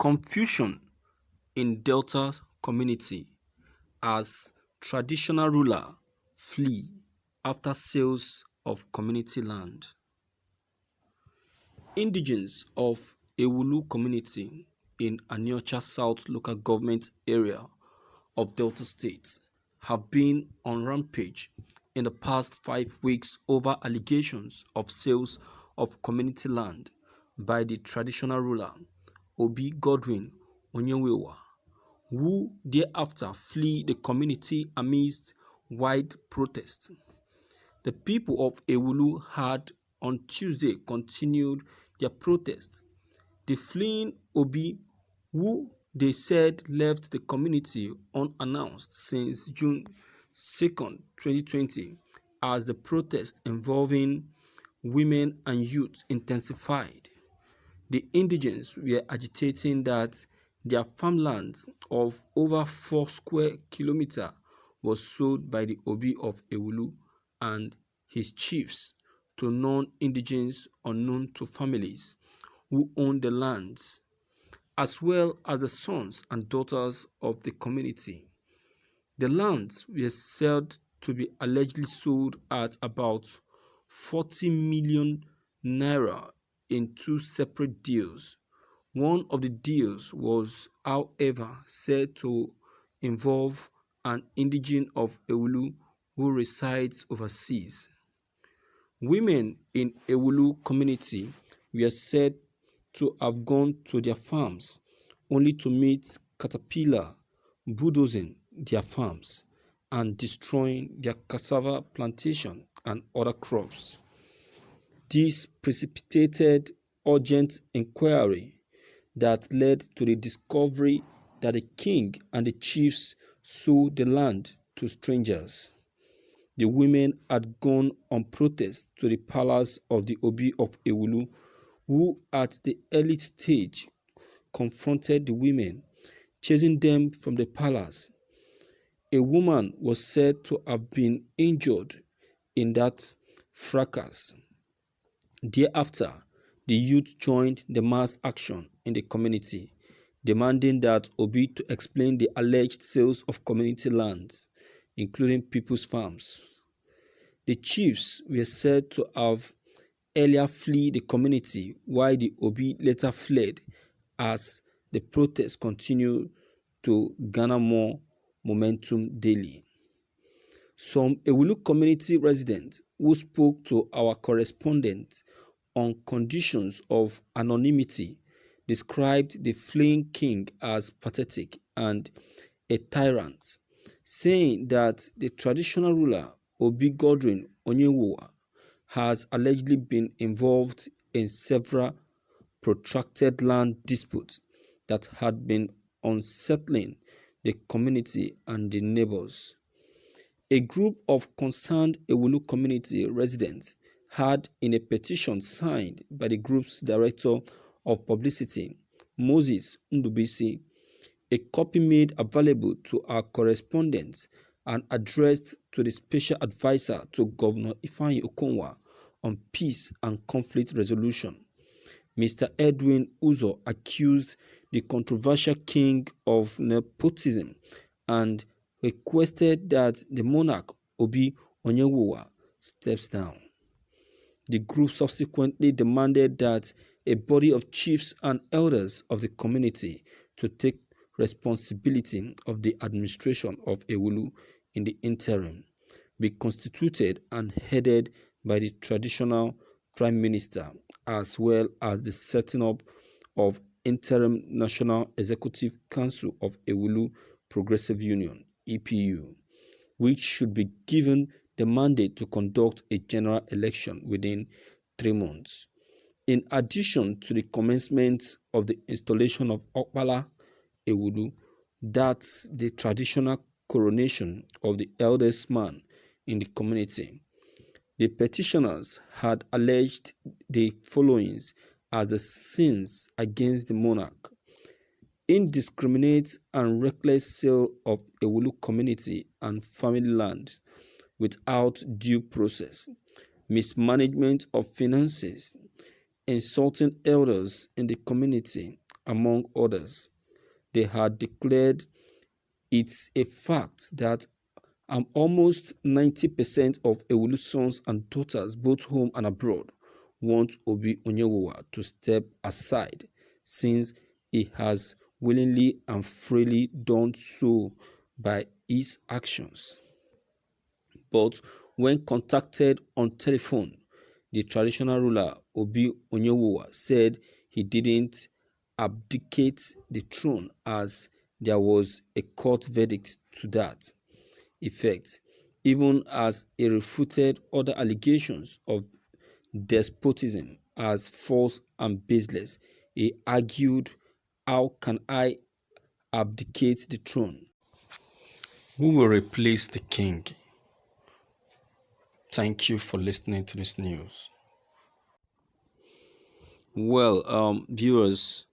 Confusion in Delta community as traditional ruler flee after sales of community land. Indigenes of Ewulu community in Aniocha South local government area of Delta State have been on rampage in the past 5 weeks over allegations of sales of community land by the traditional ruler Obi Godwin Onyenwewa, who thereafter flee the community amidst wide protest. The people of Ewulu had on Tuesday continued their protest. The fleeing Obi, who they said left the community unannounced since June 2nd, 2020, as the protest involving women and youth intensified. The indigenes were agitating that their farmlands of over 4 square kilometers was sold by the Obi of Ewulu and his chiefs to non-indigenes unknown to families who own the lands, as well as the sons and daughters of the community. The lands were said to be allegedly sold at about 40 million naira in 2 separate deals. One of the deals was, however, said to involve an indigene of Ewulu who resides overseas. Women in Ewulu community were said to have gone to their farms only to meet caterpillar bulldozing their farms and destroying their cassava plantation and other crops. This precipitated urgent inquiry that led to the discovery that the king and the chiefs sold the land to strangers. The women had gone on protest to the palace of the Obi of Ewulu, who at the early stage confronted the women, chasing them from the palace. A woman was said to have been injured in that fracas. Thereafter, the youth joined the mass action in the community, demanding that Obi to explain the alleged sales of community lands, including people's farms. The chiefs were said to have earlier fled the community, while the Obi later fled as the protests continued to garner more momentum daily. Some Ewulu community residents who spoke to our correspondent on conditions of anonymity described the fleeing king as pathetic and a tyrant, saying that the traditional ruler Obi Godwin Onyenwewa has allegedly been involved in several protracted land disputes that had been unsettling the community and the neighbors. A group of concerned Ewulu community residents had, in a petition signed by the group's director of publicity, Moses Ndubisi, a copy made available to our correspondents and addressed to the special advisor to Governor Ifeanyi Okonwa on peace and conflict resolution. Mr. Edwin Uzo accused the controversial king of nepotism and requested that the monarch Obi Onyenwewa steps down. The group subsequently demanded that a body of chiefs and elders of the community to take responsibility of the administration of Ewulu in the interim be constituted and headed by the traditional prime minister, as well as the setting up of interim National Executive Council of Ewulu Progressive Union (EPU), which should be given the mandate to conduct a general election within 3 months. In addition to the commencement of the installation of Okpala Ewulu, that's the traditional coronation of the eldest man in the community, the petitioners had alleged the following as the sins against the monarch: indiscriminate and reckless sale of Ewulu community and family lands without due process, mismanagement of finances, insulting elders in the community, among others. They had declared it's a fact that almost 90% of Ewolu's sons and daughters, both home and abroad, want Obi Onyewowa to step aside since he has willingly and freely done so by his actions. But when contacted on telephone, the traditional ruler Obi Onyewowa said he didn't abdicate the throne as there was a court verdict to that effect, even as he refuted other allegations of despotism as false and baseless. He argued, how can I abdicate the throne? Who will replace the king? Thank you for listening to this news. Well, viewers,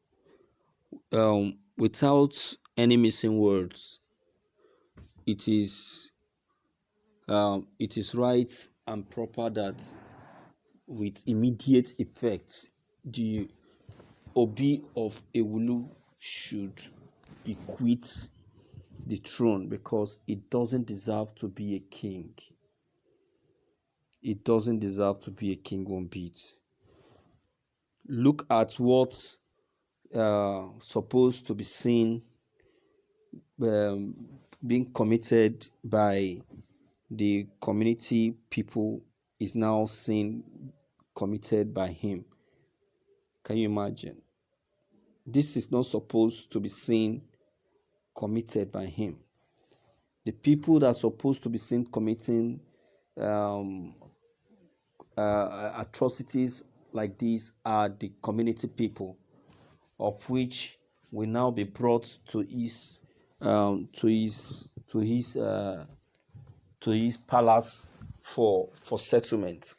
without any missing words, it is right and proper that with immediate effect, the Obi of Ewolu should bequeath the throne because it doesn't deserve to be a king. It doesn't deserve to be a king one bit. Look at what's supposed to be seen being committed by the community people is now seen committed by him. Can you imagine? This is not supposed to be seen committed by him. The people that are supposed to be seen committing atrocities like these are the community people, of which will now be brought to his palace for settlement.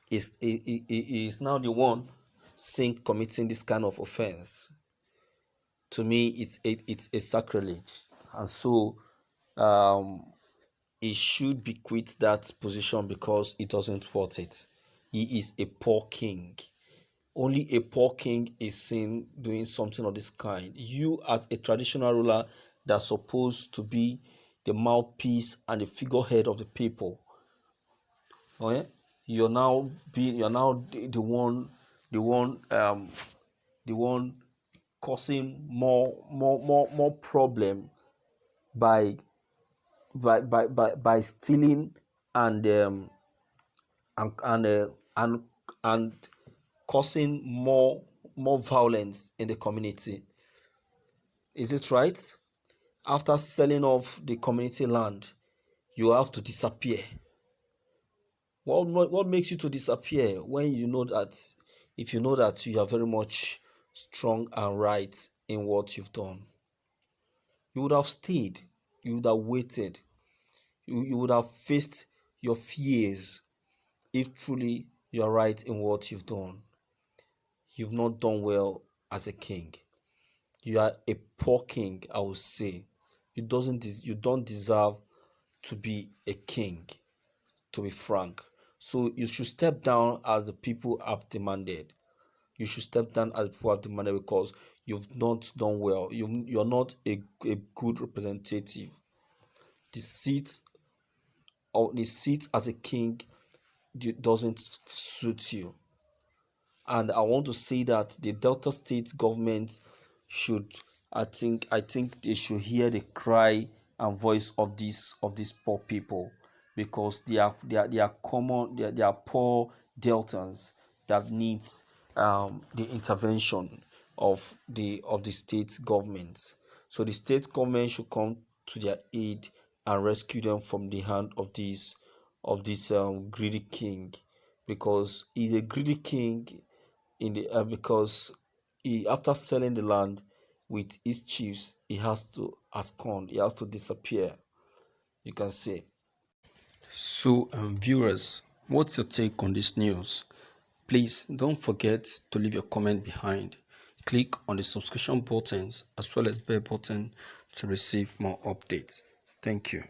He is now the one seen committing this kind of offense. To me, it's a sacrilege, and so he should bequeath that position because he doesn't want it. He is a poor king. Only a poor king is seen doing something of this kind. You, as a traditional ruler that's supposed to be the mouthpiece and the figurehead of the people, okay? You're now the one causing more problem by stealing and causing more violence in the community. Is it right? After selling off the community land, you have to disappear. What makes you to disappear when you know that, if you know that you are very much strong and right in what you've done? You would have stayed, you would have waited, you would have faced your fears if truly you are right in what you've done. You've not done well as a king. You are a poor king, I would say. You don't deserve to be a king, to be frank. So you should step down as the people have demanded. You should step down as people have demanded because you've not done well. You're not a good representative. The seat as a king doesn't suit you. And I want to say that the Delta State government should, I think they should hear the cry and voice of these poor people, because they are poor Deltans that needs the intervention of the state government. So the state government should come to their aid and rescue them from the hand of this greedy king, because he's a greedy king in the because he, after selling the land with his chiefs, he has to abscond, he has to disappear, you can say. So viewers, what's your take on this news? Please don't forget to leave your comment behind. Click on the subscription buttons as well as bell button to receive more updates. Thank you.